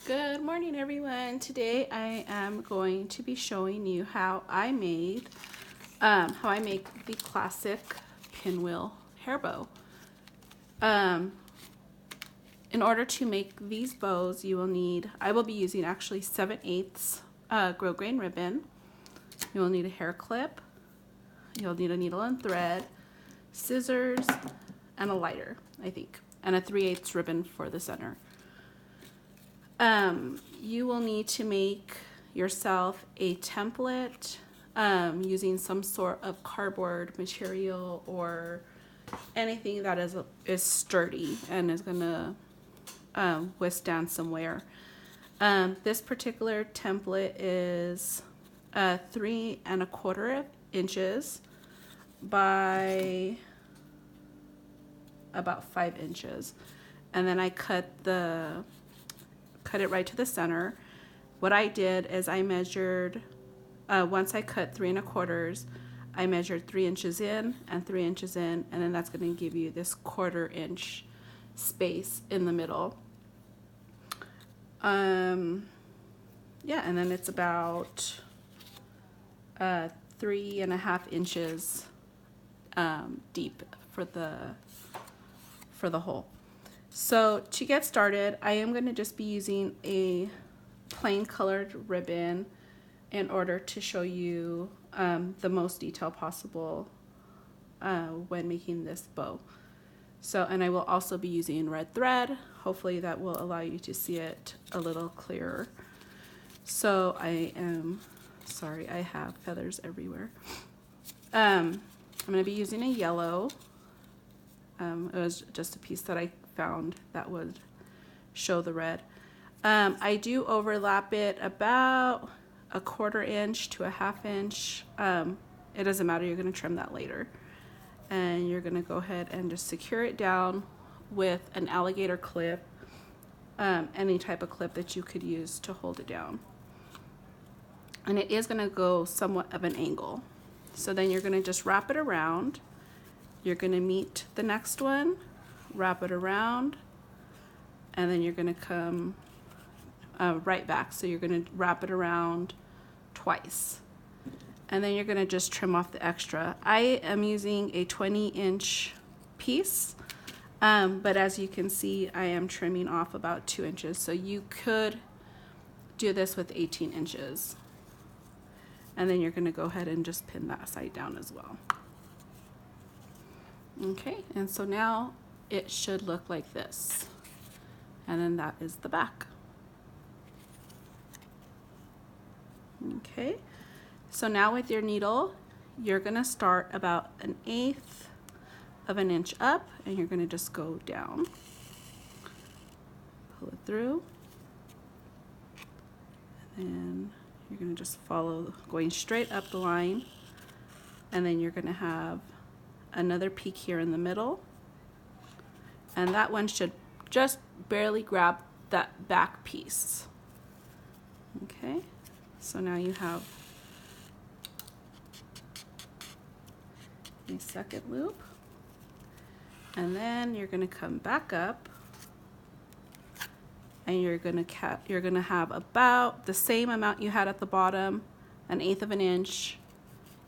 Good morning, everyone. Today I am going to be showing you how I make the classic pinwheel hair bow. In order to make these bows, I will be using actually 7/8 grosgrain ribbon. You will need a hair clip. You'll need a needle and thread, scissors, and a lighter, I think, and a 3/8 ribbon for the center. You will need to make yourself a template using some sort of cardboard material or anything that is sturdy and is gonna withstand some wear. This particular template is 3 1/4 inches by about 5 inches, and then I cut it right to the center. What I did is I measured, once I cut 3 1/4, I measured 3 inches in and 3 inches in, and then that's going to give you this 1/4 inch space in the middle. Yeah, and then it's about 3 1/2 inches deep for the hole. So to get started, I am going to just be using a plain colored ribbon in order to show you the most detail possible when making this bow. And I will also be using red thread. Hopefully that will allow you to see it a little clearer. So I am sorry, I have feathers everywhere. I'm going to be using a yellow. It was just a piece that I found that would show the red. I do overlap it about 1/4 inch to 1/2 inch. It doesn't matter, you're going to trim that later. And you're going to go ahead and just secure it down with an alligator clip, any type of clip that you could use to hold it down. And it is going to go somewhat of an angle. So then you're going to just wrap it around. You're going to meet the next one, wrap it around, and then you're going to come right back. So you're going to wrap it around twice, and then you're going to just trim off the extra. I am using a 20-inch piece, but as you can see, I am trimming off about 2 inches. So you could do this with 18 inches, and then you're going to go ahead and just pin that side down as well. Okay, and so now it should look like this, and then that is the back. Okay, so now with your needle, you're gonna start about 1/8 of an inch up, and you're gonna just go down, pull it through, and then you're gonna just follow, going straight up the line, and then you're gonna have another peak here in the middle, and that one should just barely grab that back piece. Okay, so now you have a second loop, and then you're going to come back up, and you're going to have about the same amount you had at the bottom, 1/8 of an inch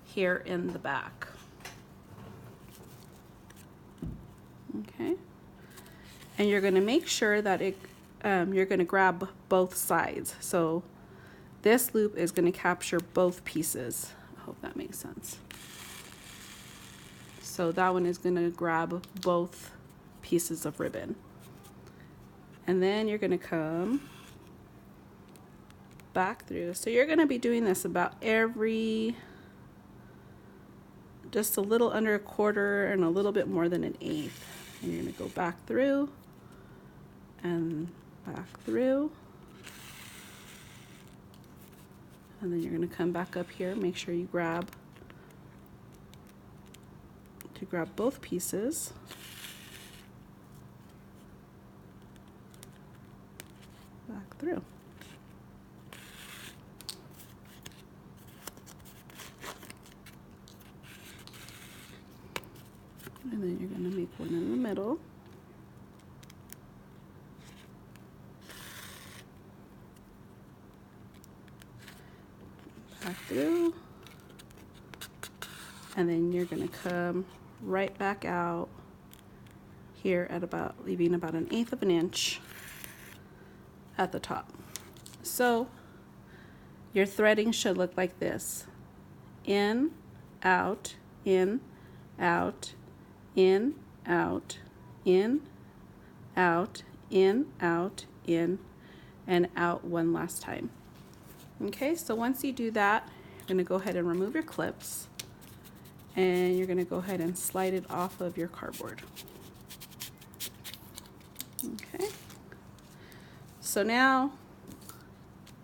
here in the back. Okay, and you're going to make sure that you're going to grab both sides. So this loop is going to capture both pieces. I hope that makes sense. So that one is going to grab both pieces of ribbon. And then you're going to come back through. So you're going to be doing this about just a little under 1/4 and a little bit more than 1/8. And you're going to go back through and back through. And then you're going to come back up here, make sure you grab both pieces. Back through. And then you're going to make one in the middle. back through, and then you're going to come right back out here at about, leaving about 1/8 of an inch at the top. So your threading should look like this: in, out, in, out, in, out, in, out, in, out, in, and out one last time. Okay, so once you do that, you're going to go ahead and remove your clips, and you're going to go ahead and slide it off of your cardboard. Okay, so now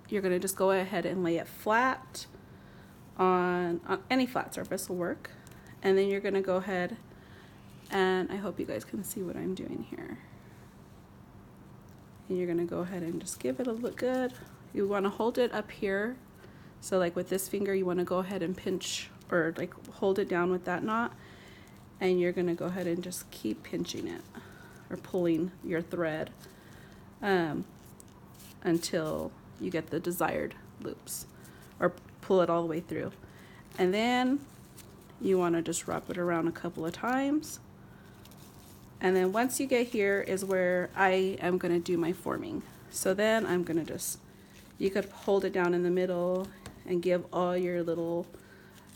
you're going to just go ahead and lay it flat on any flat surface will work, and then you're going to go ahead, and I hope you guys can see what I'm doing here. And you're going to go ahead and just give it a look good. You want to hold it up here, so like with this finger you want to go ahead and pinch, or like hold it down with that knot, and you're going to go ahead and just keep pinching it or pulling your thread until you get the desired loops, or pull it all the way through. And then you want to just wrap it around a couple of times, and then once you get here is where I am going to do my forming. So then I'm going to just, you could hold it down in the middle and give all your little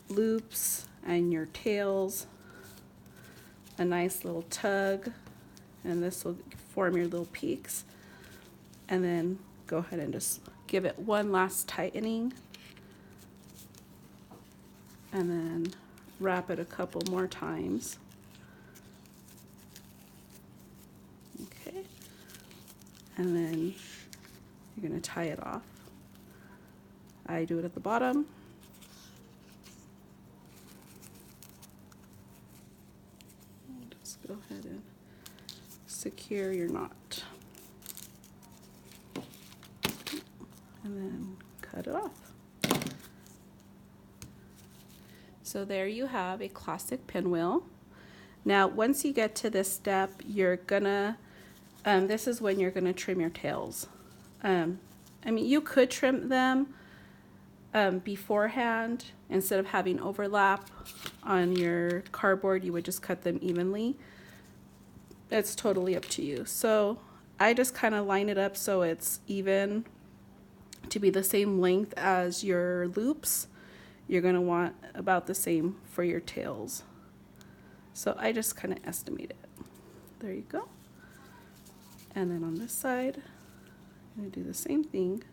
loops and your tails a nice little tug, and this will form your little peaks. And then go ahead and just give it one last tightening, and then wrap it a couple more times. Okay, and then you're going to tie it off. I do it at the bottom. Just go ahead and secure your knot, and then cut it off. So there you have a classic pinwheel. Now once you get to this step, you're gonna, this is when you're gonna trim your tails. I mean, you could trim them beforehand. Instead of having overlap on your cardboard, you would just cut them evenly. It's totally up to you. So I just kind of line it up so it's even, to be the same length as your loops. You're going to want about the same for your tails. So I just kind of estimate it. There you go. And then on this side, I'm going to do the same thing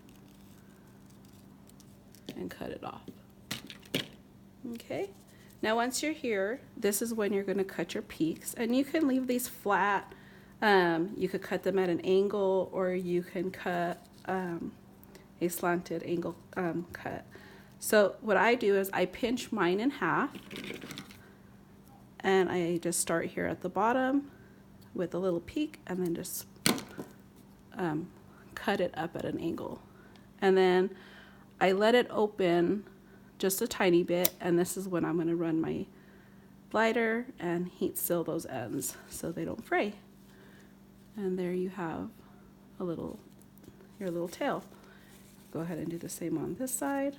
and cut it off. Okay, now once you're here, this is when you're going to cut your peaks, and you can leave these flat. You could cut them at an angle, or you can cut a slanted angle cut. So what I do is I pinch mine in half, and I just start here at the bottom with a little peak, and then just cut it up at an angle. And then I let it open just a tiny bit, and this is when I'm going to run my glider and heat seal those ends so they don't fray. And there you have a little, your little tail. Go ahead and do the same on this side.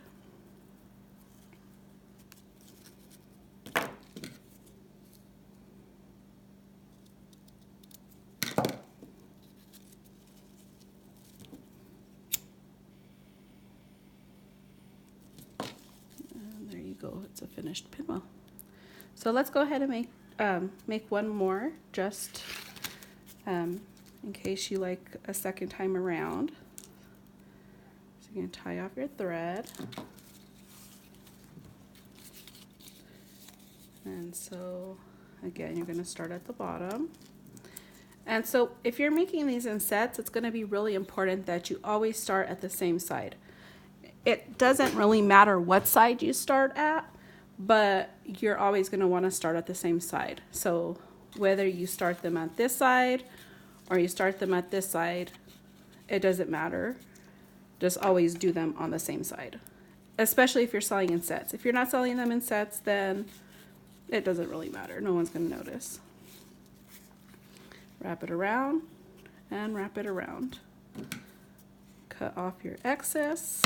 Go, it's a finished pinwheel. So let's go ahead and make one more, just in case you like a second time around. So you're going to tie off your thread, and so again you're going to start at the bottom. And so if you're making these in sets, it's going to be really important that you always start at the same side. It doesn't really matter what side you start at, but you're always going to want to start at the same side. So whether you start them at this side or you start them at this side, it doesn't matter. Just always do them on the same side, especially if you're selling in sets. If you're not selling them in sets, then it doesn't really matter. No one's going to notice. Wrap it around and wrap it around. Cut off your excess.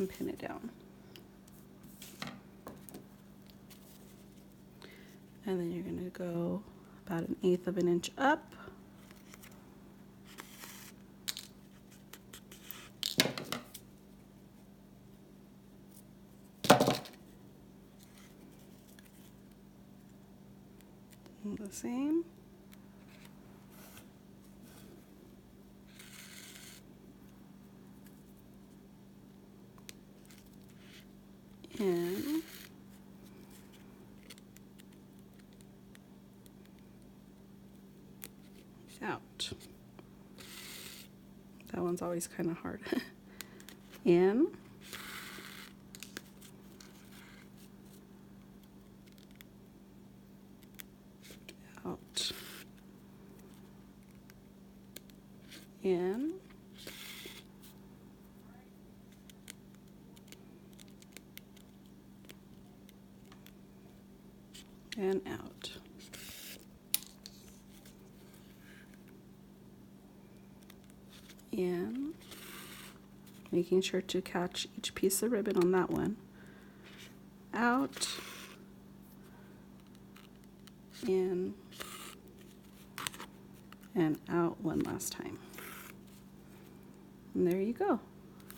and pin it down. And then you're going to go about 1/8 of an inch up. And the same. In. Out. That one's always kind of hard. In. Out. In. And out. In, making sure to catch each piece of ribbon on that one. Out. In. And out one last time. And there you go.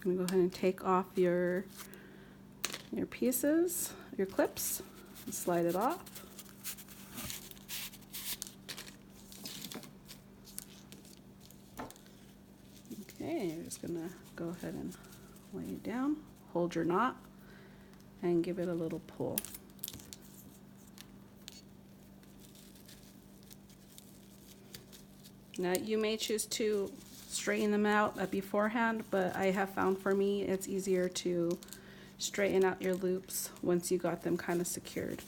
I'm going to go ahead and take off your pieces, your clips, and slide it off. Okay, you're just going to go ahead and lay it down, hold your knot, and give it a little pull. Now you may choose to straighten them out beforehand, but I have found for me it's easier to straighten out your loops once you got them kind of secured.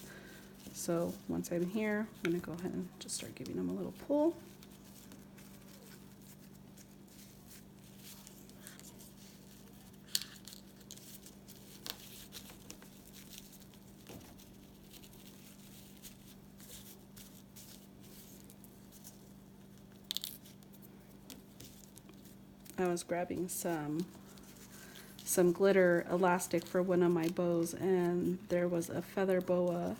So once I'm here, I'm going to go ahead and just start giving them a little pull. I was grabbing some glitter elastic for one of my bows, and there was a feather boa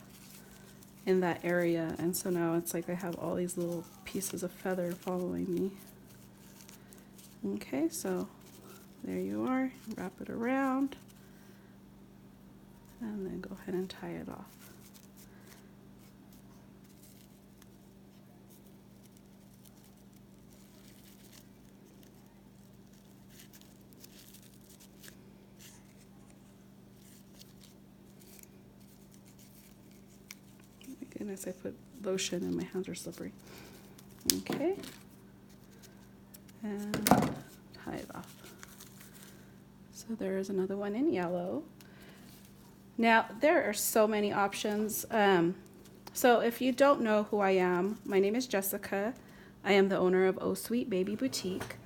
in that area, and so now it's like I have all these little pieces of feather following me. Okay, so there you are. Wrap it around and then go ahead and tie it off. Goodness, I put lotion and my hands are slippery. Okay, and tie it off. So there is another one in yellow. Now there are so many options. So if you don't know who I am, my name is Jessica. I am the owner of Oh Sweet Baby Boutique.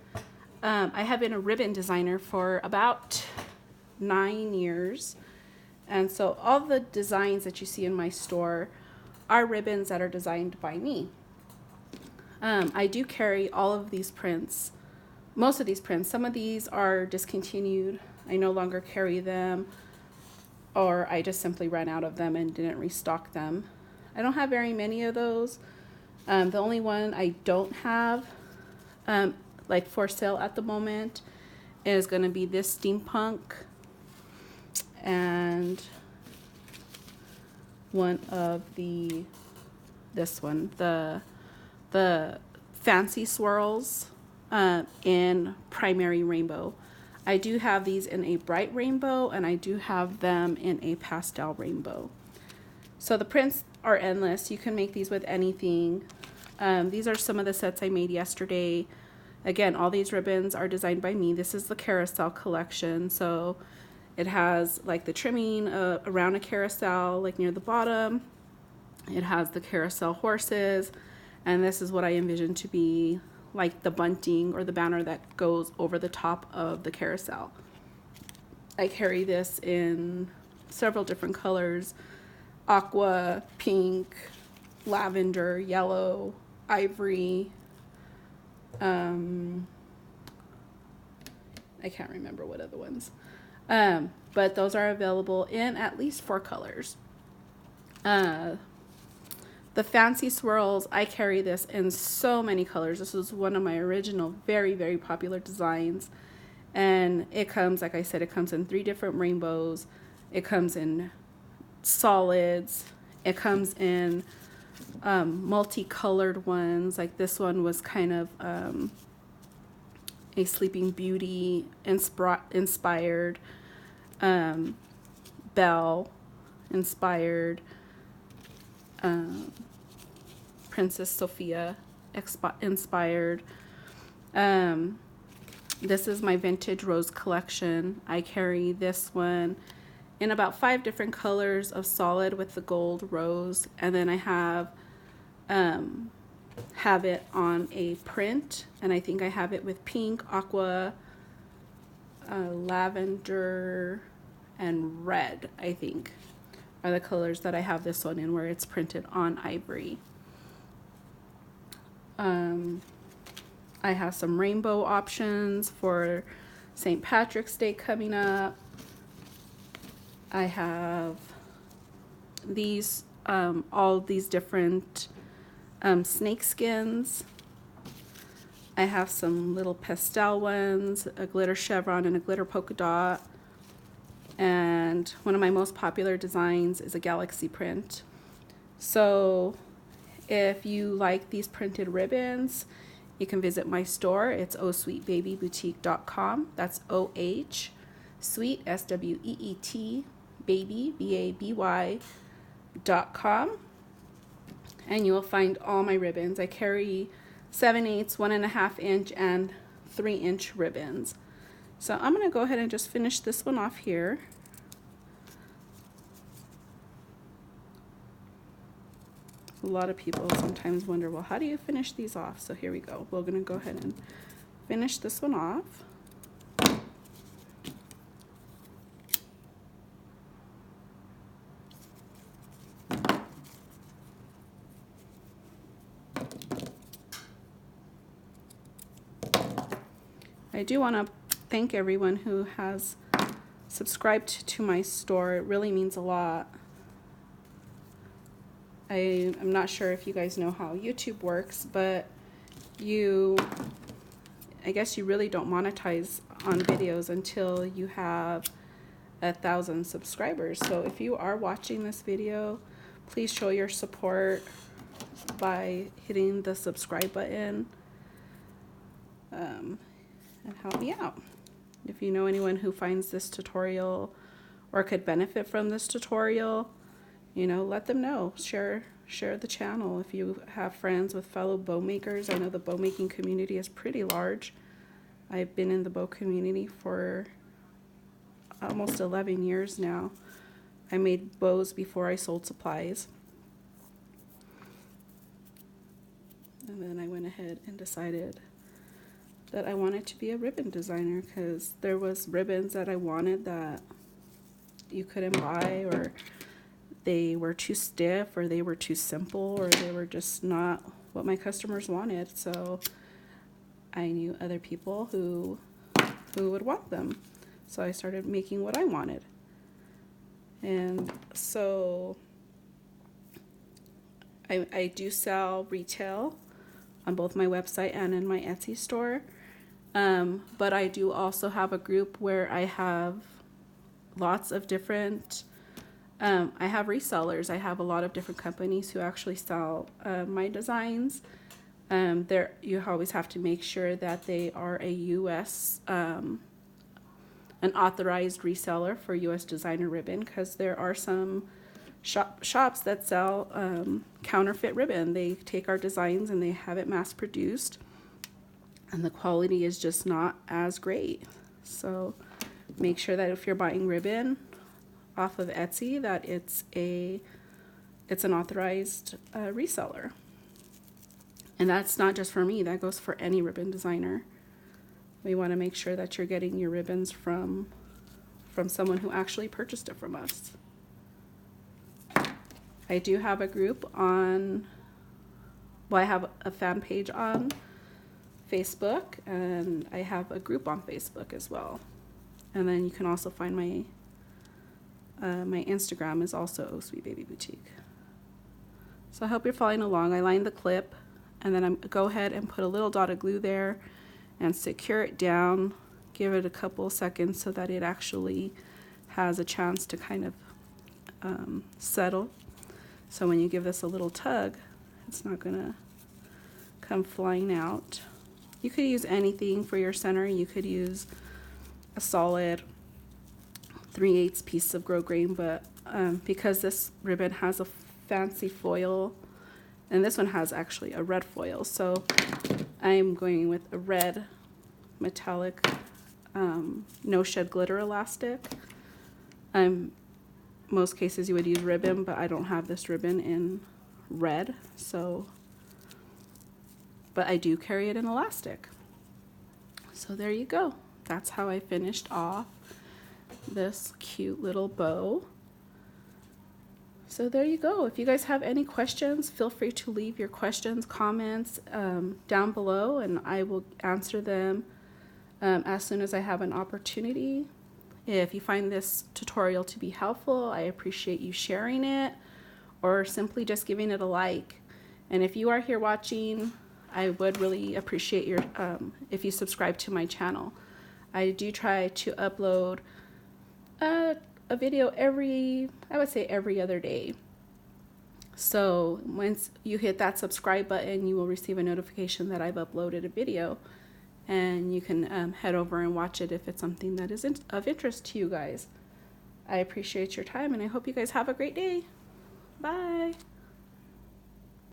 I have been a ribbon designer for about 9 years, and so all the designs that you see in my store are ribbons that are designed by me. I do carry all of these prints, most of these prints. Some of these are discontinued. I no longer carry them, or I just simply ran out of them and didn't restock them. I don't have very many of those. The only one I don't have like for sale at the moment is going to be this steampunk, and one of this one, the fancy swirls in primary rainbow. I do have these in a bright rainbow, and I do have them in a pastel rainbow. So the prints are endless. You can make these with anything. These are some of the sets I made yesterday. Again, all these ribbons are designed by me. This is the carousel collection. So it has like the trimming around a carousel, like near the bottom. It has the carousel horses, and this is what I envision to be like the bunting or the banner that goes over the top of the carousel. I carry this in several different colors: aqua, pink, lavender, yellow, ivory. I can't remember what other ones. But those are available in at least 4 colors. The fancy swirls, I carry this in so many colors. This was one of my original very, very popular designs. And it comes, like I said, it comes in 3 different rainbows. It comes in solids. It comes in multicolored ones. Like this one was kind of a Sleeping Beauty inspired, Belle inspired, Princess Sophia inspired. This is my vintage rose collection. I carry this one in about 5 different colors of solid with the gold rose, and then I have it on a print, and I think I have it with pink, aqua, lavender, and red, I think are the colors that I have this one in, where it's printed on ivory. I have some rainbow options for St. Patrick's Day coming up. I have these, all these different snake skins. I have some little pastel ones, a glitter chevron and a glitter polka dot. And one of my most popular designs is a galaxy print. So if you like these printed ribbons, you can visit my store. It's ohsweetbabyboutique.com. That's O-H, sweet, S-W-E-E-T, baby, B-A-B-Y.com. And you will find all my ribbons. I carry 7/8, 1.5 inch, and 3 inch ribbons. So I'm gonna go ahead and just finish this one off here. A lot of people sometimes wonder, well, how do you finish these off? So here we go. We're gonna go ahead and finish this one off. I do want to thank everyone who has subscribed to my store. It really means a lot. I'm not sure if you guys know how YouTube works, but I guess you really don't monetize on videos until you have 1,000 subscribers. So if you are watching this video, please show your support by hitting the subscribe button and help me out. If you know anyone who finds this tutorial or could benefit from this tutorial, you know, let them know. Share the channel. If you have friends with fellow bow makers, I know the bow making community is pretty large. I've been in the bow community for almost 11 years now. I made bows before I sold supplies. And then I went ahead and decided that I wanted to be a ribbon designer, because there was ribbons that I wanted that you couldn't buy, or they were too stiff, or they were too simple, or they were just not what my customers wanted. So I knew other people who would want them. So I started making what I wanted. And so I do sell retail on both my website and in my Etsy store. But I do also have a group where I have lots of different, I have resellers. I have a lot of different companies who actually sell my designs. You always have to make sure that they are a U.S., an authorized reseller for U.S. designer ribbon, because there are some shops that sell counterfeit ribbon. They take our designs and they have it mass produced, and the quality is just not as great. So make sure that if you're buying ribbon off of Etsy, that it's an authorized reseller. And that's not just for me, that goes for any ribbon designer. We want to make sure that you're getting your ribbons from someone who actually purchased it from us. I do have a group on, well, I have a fan page on Facebook, and I have a group on Facebook as well. And then you can also find my my Instagram is also Oh Sweet Baby Boutique. So I hope you're following along. I lined the clip, and then go ahead and put a little dot of glue there and secure it down. Give it a couple seconds so that it actually has a chance to kind of settle. So when you give this a little tug, it's not gonna come flying out. You could use anything for your center. You could use a solid 3/8 piece of grosgrain, but because this ribbon has a fancy foil, and this one has actually a red foil, so I'm going with a red metallic no shed glitter elastic. Most cases you would use ribbon, but I don't have this ribbon in red, so, but I do carry it in elastic. So there you go. That's how I finished off this cute little bow. So there you go. If you guys have any questions, feel free to leave your questions, comments down below, and I will answer them as soon as I have an opportunity. If you find this tutorial to be helpful, I appreciate you sharing it or simply just giving it a like. And if you are here watching, I would really appreciate your if you subscribe to my channel. I do try to upload a video I would say every other day. So once you hit that subscribe button, you will receive a notification that I've uploaded a video, and you can head over and watch it if it's something that is of interest to you guys. I appreciate your time, and I hope you guys have a great day. Bye.